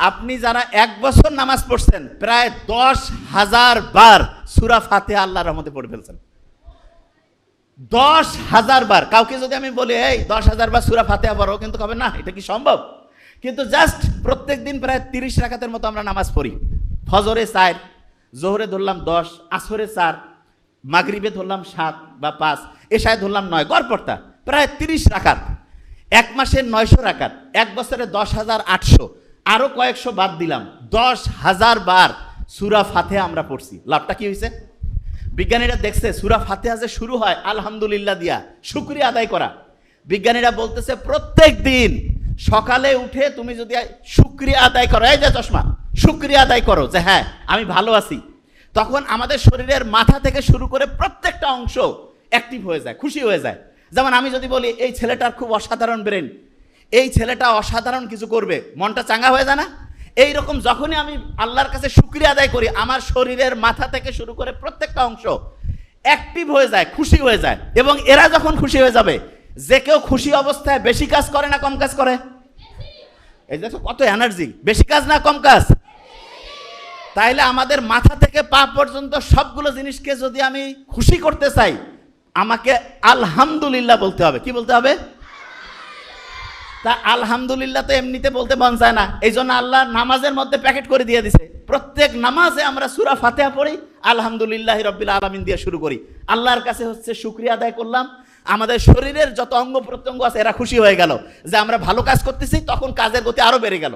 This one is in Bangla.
আপনি যারা 1 বছর নামাজ পড়ছেন প্রায় 10,000 বার সূরা ফাতিহা আল্লাহর রহমতে পড়ে ফেলছেন। 10,000 বার। কাউকে যদি আমি বলি এই 10,000 বার সূরা ফাতিহা পড়ো, কিন্তু কবে না এটা কি সম্ভব? কিন্তু জাস্ট প্রত্যেক দিন প্রায় 30 রাকাতের মতো আমরা নামাজ পড়ি। ফজরে 4, জোহরে ধরলাম 10, আসরে 4, মাগরিবে ধরলাম 7 বা 5, এশায় ধরলাম 9, গড়পড়তা প্রায় 30 রাকাত। 1 মাসে 900 রাকাত, 1 বছরে 10,800, আরো কয়েকশো বাদ দিলাম, 10,000 বার সূরা ফাতিহা আমরা পড়ছি। লাভটা কি হয়েছে? বিজ্ঞানীরা দেখছে সূরা ফাতিহা যে শুরু হয় আলহামদুলিল্লাহ দিয়া, শুকরিয়া আদায় করা। বিজ্ঞানীরা বলতেছে প্রত্যেক দিন সকালে উঠে তুমি যদি শুকরিয়া আদায় করো, এই যে চশমা, শুকরিয়া আদায় করো যে হ্যাঁ আমি ভালো আছি, তখন আমাদের শরীরের মাথা থেকে শুরু করে প্রত্যেকটা অংশ অ্যাক্টিভ হয়ে যায়, খুশি হয়ে যায়। যেমন আমি যদি বলি এই ছেলেটার খুব অসাধারণ ব্রেন, এই ছেলেটা অসাধারণ কিছু করবে, মনটা চাঙ্গা হয়ে যায় না? এই রকম যখনই আমি আল্লাহর কাছে শুকরিয়া আদায় করি, আমার শরীরের মাথা থেকে শুরু করে প্রত্যেকটা অংশ অ্যাক্টিভ হয়ে যায়, খুশি হয়ে যায়। এবং এরা যখন খুশি হয়ে যাবে, যে কেউ খুশি অবস্থায় বেশি কাজ করে না কম কাজ করে? এই দেখো কত এনার্জি, বেশি কাজ না কম কাজ? তাইলে আমাদের মাথা থেকে পা পর্যন্ত সবগুলো জিনিসকে যদি আমি খুশি করতে চাই, আমাকে আলহামদুলিল্লাহ বলতে হবে। কি বলতে হবে? তা আলহামদুলিল্লাহ তো এমনিতে বলতে মন চায় না, এই জন্য আল্লাহ নামাজের মধ্যে প্যাকেট করে দিয়ে দিছে। প্রত্যেক নামাজে আমরা সূরা ফাতিহা পড়ি, আলহামদুলিল্লাহি রাব্বিল আলামিন দিয়ে শুরু করি। আল্লাহর কাছে হচ্ছে শুকরিয়া আদায় করলাম, আমাদের শরীরের যত অঙ্গ প্রত্যঙ্গ আছে এরা খুশি হয়ে গেল যে আমরা ভালো কাজ করতেছি, তখন কাজের গতি আরো বেড়ে গেল।